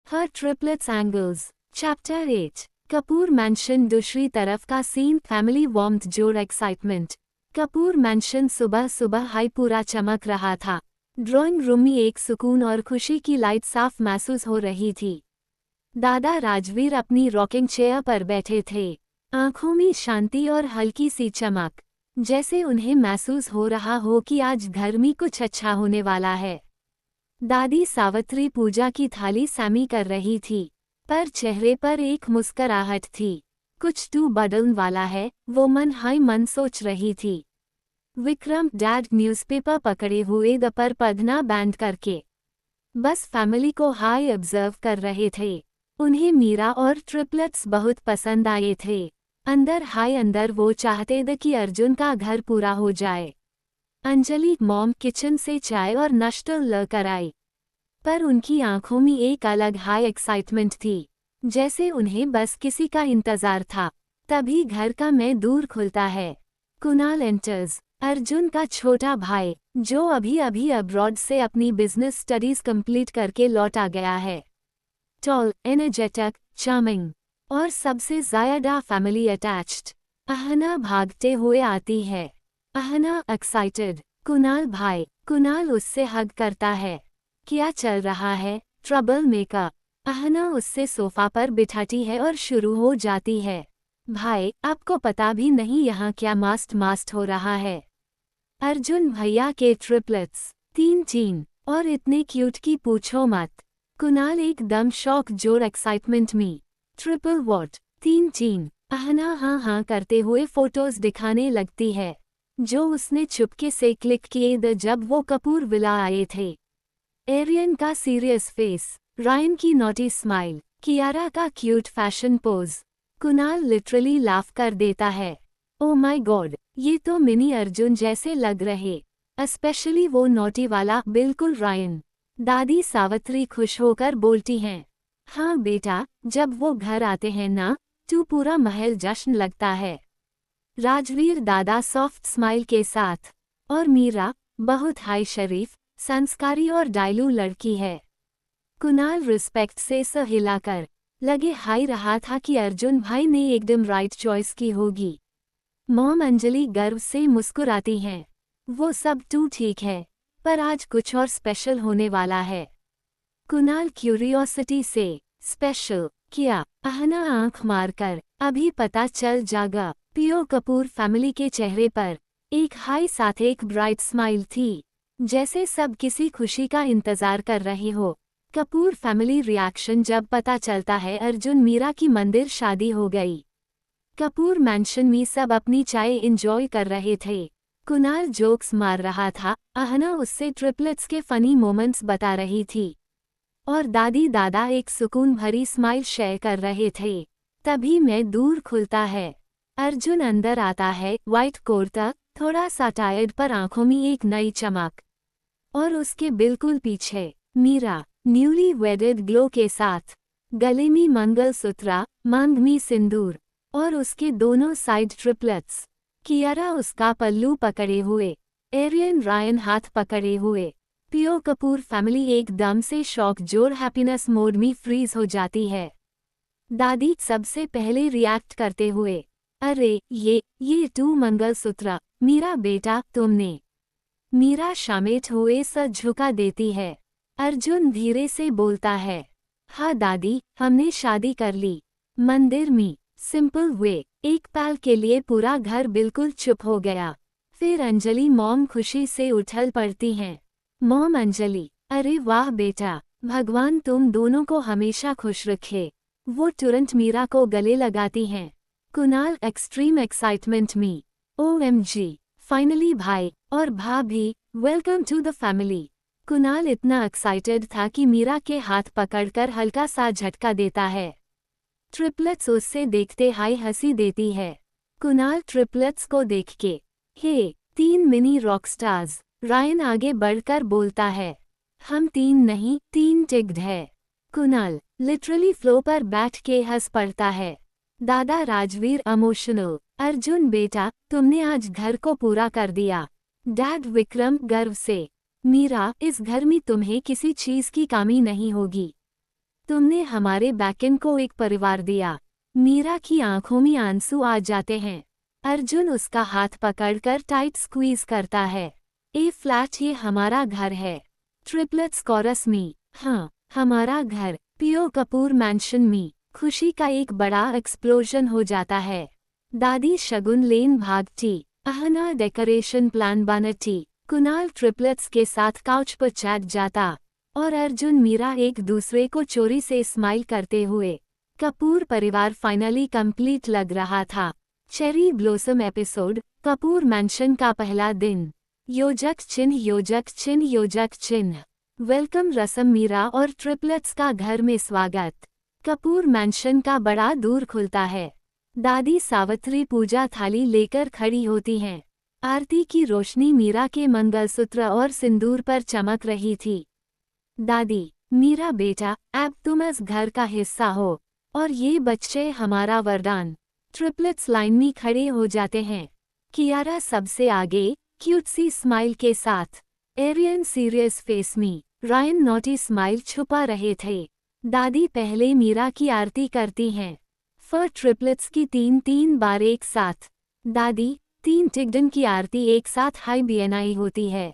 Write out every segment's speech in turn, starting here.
Her triplets angles. Chapter 8. Kapoor mention दूसरी तरफ का सीन फैमिली वार्मथ जोर एक्साइटमेंट। कपूर मैंशन सुबह सुबह हाई पूरा चमक रहा था। ड्राइंग रूम में एक सुकून और खुशी की लाइट साफ महसूस हो रही थी। दादा राजवीर अपनी रॉकिंग चेयर पर बैठे थे, आंखों में शांति और हल्की सी चमक, जैसे उन्हें महसूस हो रहा हो कि आज घर में कुछ अच्छा होने वाला है। दादी सावित्री पूजा की थाली सामी कर रही थी, पर चेहरे पर एक मुस्कुराहट थी। कुछ तो बदलने वाला है, वो मन ही मन सोच रही थी। विक्रम डैड न्यूज़पेपर पकड़े हुए द पर पढ़ना बैंड करके बस फैमिली को हाई ऑब्जर्व कर रहे थे। उन्हें मीरा और ट्रिपलेट्स बहुत पसंद आए थे। अंदर वो चाहते थे कि अर्जुन का घर पूरा हो जाए। अंजलि मॉम किचन से चाय और नाश्ता लेकर आई, पर उनकी आंखों में एक अलग हाई एक्साइटमेंट थी, जैसे उन्हें बस किसी का इंतजार था। तभी घर का मैं दूर खुलता है। कुणाल एंटर्स, अर्जुन का छोटा भाई, जो अभी अभी अब्रॉड से अपनी बिजनेस स्टडीज कंप्लीट करके लौट आ गया है। टॉल, एनर्जेटिक, चार्मिंग और सबसे ज्यादा फैमिली अटैच्ड। अहना भागते हुए आती है। अहना एक्साइटेड, कुणाल भाई। कुणाल उससे हग करता है। क्या चल रहा है, ट्रबल मेकर? अहना उससे सोफा पर बिठाती है और शुरू हो जाती है। भाई, आपको पता भी नहीं यहाँ क्या मास्ट हो रहा है। अर्जुन भैया के ट्रिपलेट्स, 3 और इतने क्यूट की पूछो मत। कुणाल एकदम शॉक जोर एक्साइटमेंट में। ट्रिपल वॉट, 3 अहना हाँ करते हुए फोटोज दिखाने लगती है, जो उसने चुपके से क्लिक किए द जब वो कपूर विला आए थे। एरियन का सीरियस फेस, रायन की नॉटी स्माइल, कियारा का cute fashion pose. Kunal literally laugh कर देता है। ओ माय गॉड, ये तो मिनी अर्जुन जैसे लग रहे, स्पेशली वो नॉटी वाला, बिल्कुल रायन। दादी सावित्री खुश होकर बोलती हैं, हाँ बेटा, जब वो घर आते हैं ना, तो पूरा महल जश्न लगता है। राजवीर दादा सॉफ्ट स्माइल के साथ, और मीरा बहुत हाई शरीफ, संस्कारी और डायलू लड़की है। कुणाल रिस्पेक्ट से सर हिलाकर लगे हाई रहा था कि अर्जुन भाई ने एकदम राइट चॉइस की होगी। मॉम अंजलि गर्व से मुस्कुराती हैं। वो सब तो ठीक है, पर आज कुछ और स्पेशल होने वाला है। कुणाल क्यूरियोसिटी से, स्पेशल क्या? अहना आंख मारकर, अभी पता चल जाएगा। पियो कपूर फैमिली के चेहरे पर एक हाई साथ एक ब्राइट स्माइल थी, जैसे सब किसी खुशी का इंतजार कर रहे हो। कपूर फैमिली रिएक्शन जब पता चलता है अर्जुन मीरा की मंदिर शादी हो गई। कपूर मैंशन में सब अपनी चाय एंजॉय कर रहे थे। कुणाल जोक्स मार रहा था, अहना उससे ट्रिपलेट्स के फनी मोमेंट्स बता रही थी, और दादी दादा एक सुकून भरी स्माइल शेयर कर रहे थे। तभी मैं दूर खुलता है। अर्जुन अंदर आता है, व्हाइट कुर्ता, थोड़ा सा टायर्ड पर आंखों में एक नई चमक। और उसके बिल्कुल पीछे मीरा, न्यूली वेडेड ग्लो के साथ, गले में मंगलसूत्र, मांग में सिंदूर, और उसके दोनों साइड ट्रिपलेट्स। कियारा उसका पल्लू पकड़े हुए, एरियन रायन हाथ पकड़े हुए। पियो कपूर फैमिली एकदम से शॉक जोर हैप्पीनेस मोड में फ्रीज हो जाती है। दादी सबसे पहले रिएक्ट करते हुए, अरे ये तू मंगलसूत्र, मीरा बेटा तुमने। मीरा शामिल हुए सर झुका देती है। अर्जुन धीरे से बोलता है, हाँ दादी, हमने शादी कर ली, मंदिर में, सिंपल वे। एक पल के लिए पूरा घर बिल्कुल चुप हो गया। फिर अंजलि मॉम खुशी से उछल पड़ती हैं। मॉम अंजलि, अरे वाह बेटा, भगवान तुम दोनों को हमेशा खुश रखे। वो तुरंत मीरा को गले लगाती हैं। कुणाल एक्सट्रीम एक्साइटमेंट में, OMG, फाइनली भाई और भाभी, welcome to the family. Kunal इतना एक्साइटेड था कि मीरा के हाथ पकड़कर हल्का सा झटका देता है। ट्रिपलेट्स उससे देखते हाई हंसी देती है। कुणाल ट्रिपलेट्स को देख के, हे 3 मिनी रॉक स्टार्स। रायन आगे बढ़कर बोलता है, हम 3 नहीं 3 टिग्ड है। कुणाल लिटरली फ्लो पर बैठ के हंस पड़ता है। दादा राजवीर इमोशनल, अर्जुन बेटा तुमने आज घर को पूरा कर दिया। डैड विक्रम गर्व से, मीरा इस घर में तुम्हें किसी चीज की कमी नहीं होगी। तुमने हमारे बैकएंड को एक परिवार दिया। मीरा की आंखों में आंसू आ जाते हैं। अर्जुन उसका हाथ पकड़कर टाइट स्क्वीज करता है। ए फ्लैट ये हमारा घर है। ट्रिपलेट्स कोरस मी। हाँ, हमारा घर। पियो कपूर मैंशन मी। खुशी का एक बड़ा एक्सप्लोजन हो जाता है। दादी शगुन लेन भागती। अहना डेकोरेशन प्लान बनती। कुणाल ट्रिपलेट्स के साथ काउच पर चैट जाता और अर्जुन मीरा एक दूसरे को चोरी से स्माइल करते हुए। कपूर परिवार फाइनली कंप्लीट लग रहा था। Cherry blossom episode, Kapoor mention का पहला दिन। योजक चिन्ह योजक चिन्ह योजक चिन्ह। वेलकम रसम मीरा और ट्रिपलेट्स का घर में स्वागत। कपूर मैंशन का बड़ा दूर खुलता है। दादी सावित्री पूजा थाली लेकर खड़ी होती हैं। आरती की रोशनी मीरा के मंगलसूत्र और सिंदूर पर चमक रही थी। दादी, मीरा बेटा, अब तुम इस घर का हिस्सा हो और ये बच्चे हमारा वरदान। ट्रिपलेट्स लाइन में खड़े हो जाते हैं। कियारा सबसे आगे, क्यूट सी स्माइल के साथ। एरियन सीरियस फेस में, रायन नॉटी स्माइल छुपा रहे थे। दादी पहले मीरा की आरती करती हैं। फिर ट्रिपलेट्स की तीन बार एक साथ। दादी, 3 टिगडन की आरती एक साथ हाई बीएनआई होती है।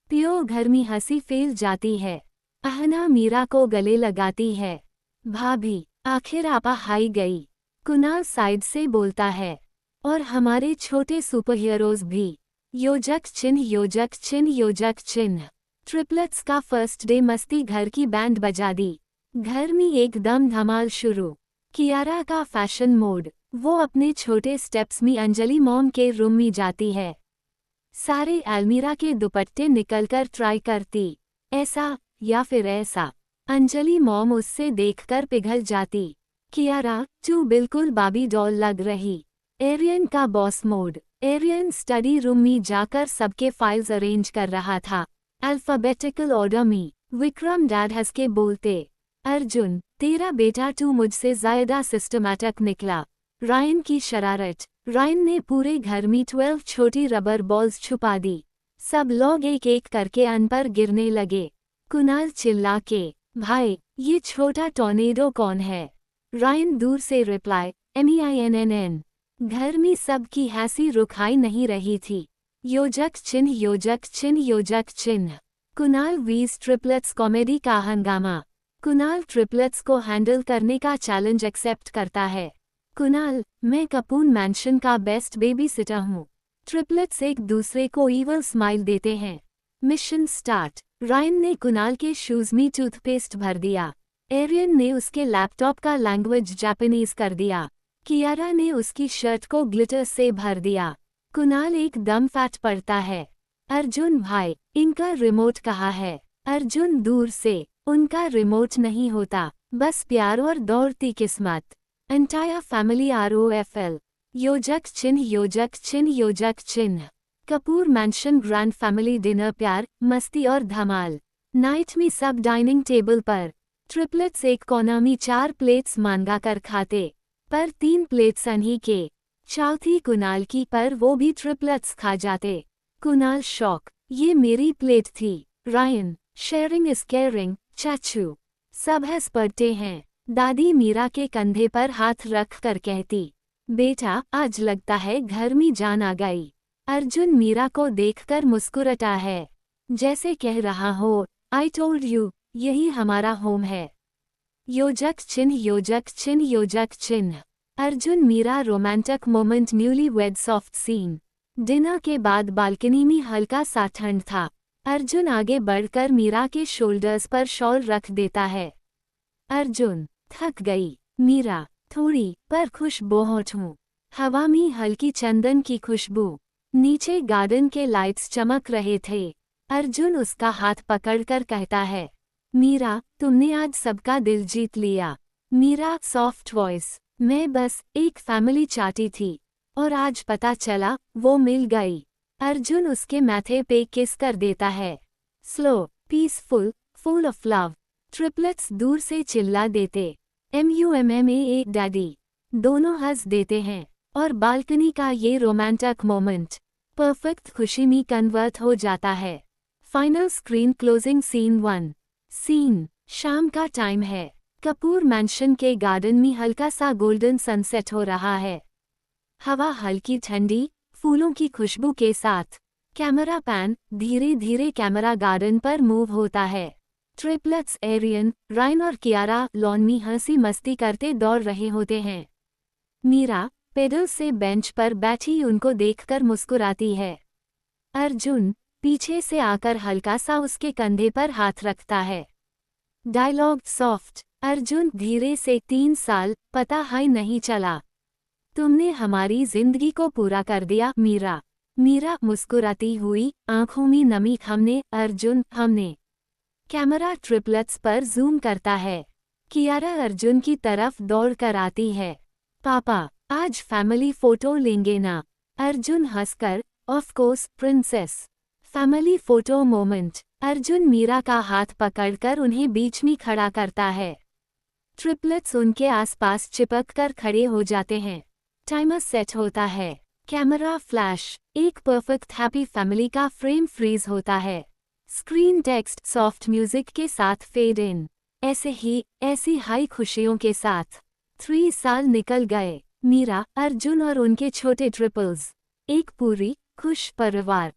पियो घर में हंसी फैल जाती है। अहना मीरा को गले लगाती है। भाभी, आखिर आपा हाई गई। कुणाल साइड से बोलता है। और हमारे छोटे सुपर हीरोज भी। योजक चिन्ह योजक चिन्ह योजक चिन्ह। ट्रिपलेट्स का फर्स्ट डे मस्ती घर की बैंड बजा दी। घर में एकदम धमाल शुरू। कियारा का फैशन मोड। वो अपने छोटे स्टेप्स में अंजलि मॉम के रूम में जाती है। सारे अलमीरा के दुपट्टे निकलकर ट्राई करती। ऐसा या फिर ऐसा। अंजलि मॉम उससे देखकर पिघल जाती। कियारा, तू बिल्कुल बाबी डॉल लग रही। एरियन का boss mode. Aryan study room में जाकर सबके फाइल्स अरेंज कर रहा था। अल्फाबेटिकल ऑर्डर में। विक्रम डैड हंस के बोलते। अर्जुन, तेरा बेटा तू मुझसे ज्यादा सिस्टमैटिक निकला। रायन की शरारत। रायन ने पूरे घर में 12 छोटी रबर बॉल्स छुपा दी। सब लोग एक एक करके अन पर गिरने लगे। कुणाल चिल्ला के, भाई, ये छोटा टॉर्नेडो कौन है? रायन दूर से रिप्लाई, MEINNN। घर में सबकी हंसी रुखाई नहीं रही थी। योजक चिन्ह योजक चिन्ह योजक चिन्ह। कुणाल वीज ट्रिपलेट्स कॉमेडी का हंगामा। कुणाल ट्रिपलेट्स को हैंडल करने का चैलेंज एक्सेप्ट करता है। कुणाल, मैं कपूर मैंशन का बेस्ट बेबी सिटर हूँ। ट्रिपलेट्स एक दूसरे को ईवल स्माइल देते हैं। Mission start. रायन ने कुणाल के शूज में टूथपेस्ट भर दिया। एरियन ने उसके लैपटॉप का लैंग्वेज जापानीज कर दिया। कियारा ने उसकी शर्ट को ग्लिटर से भर दिया। कुणाल एकदम फैट पड़ता है। अर्जुन भाई, इनका रिमोट कहाँ है? अर्जुन दूर से, उनका रिमोट नहीं होता, बस प्यार और दौड़ती किस्मत। Entire family ROFL। योजक चिन्ह योजक चिन्ह योजक चिन्ह। Kapoor mention grand family dinner, प्यार, मस्ती और धमाल। नाइट में सब डाइनिंग टेबल पर। ट्रिपलेट्स एक कोना में 4 प्लेट्स मांगा कर खाते, पर 3 प्लेट्स अनही के। चौथी कुणाल की, पर वो भी ट्रिपलेट्स खा जाते। कुणाल शॉक, ये मेरी प्लेट थी। रायन, शेयरिंग इज केयरिंग, चाचू। सब हंस पड़ते हैं। दादी मीरा के कंधे पर हाथ रख कर कहती, बेटा, आज लगता है घर में जान आ गई। अर्जुन मीरा को देखकर मुस्कुराता है, जैसे कह रहा हो, आई टोल्ड यू, यही हमारा होम है। योजक चिन्ह योजक चिन्ह योजक चिन्ह। Arjun Meera romantic moment, newly wed soft scene. Dinner के बाद बालकनी में हल्का सा ठंड था। अर्जुन आगे बढ़कर मीरा के शोल्डर्स पर शॉल रख देता है। अर्जुन, थक गई। मीरा, थोड़ी, पर खुश बहुत हूँ। हवा में हल्की चंदन की खुशबू। नीचे गार्डन के लाइट्स चमक रहे थे। अर्जुन उसका हाथ पकड़कर कहता है, मीरा, तुमने आज सबका दिल जीत लिया। मीरा सॉफ्ट वॉइस, मैं बस एक फैमिली चाहती थी, और आज पता चला वो मिल गई। अर्जुन उसके माथे पे किस कर देता है। Slow, peaceful, full of love. Triplets दूर से चिल्ला देते, MUMMA डैडी। दोनों हंस देते हैं, और बालकनी का ये रोमांटिक मोमेंट परफेक्ट खुशी में कन्वर्ट हो जाता है। Final screen closing scene 1। Scene, शाम का टाइम है। कपूर मैंशन के गार्डन में हल्का सा गोल्डन सनसेट हो रहा है। हवा हल्की ठंडी, फूलों की खुशबू के साथ। कैमरा पैन, धीरे धीरे कैमरा गार्डन पर मूव होता है। ट्रिपलेट्स एरियन, रायन और कियारा लॉन में हंसी मस्ती करते दौड़ रहे होते हैं। मीरा पेडल से बेंच पर बैठी उनको देखकर मुस्कुराती है। अर्जुन पीछे से आकर हल्का सा उसके कंधे पर हाथ रखता है। Dialogue soft. अर्जुन धीरे से 3 साल, पता ही नहीं चला। तुमने हमारी जिंदगी को पूरा कर दिया मीरा। मीरा मुस्कुराती हुई, आंखों में नमी। हमने अर्जुन, हमने। कैमरा ट्रिपलेट्स पर जूम करता है। कियारा अर्जुन की तरफ दौड़ कर आती है। पापा, आज फैमिली फोटो लेंगे ना? अर्जुन हंसकर, of course princess. Family photo moment. Arjun Meera का हाथ पकड़कर उन्हें बीच में खड़ा करता है। ट्रिपलेट्स उनके आसपास चिपक कर खड़े हो जाते हैं। टाइमर सेट होता है। Camera flash. एक परफेक्ट हैप्पी फैमिली का फ्रेम फ्रीज होता है। स्क्रीन टेक्स्ट सॉफ्ट म्यूजिक के साथ फेड इन। ऐसी हाई खुशियों के साथ 3 साल निकल गए। मीरा, अर्जुन और उनके छोटे ट्रिपल्स। एक पूरी खुश परिवार।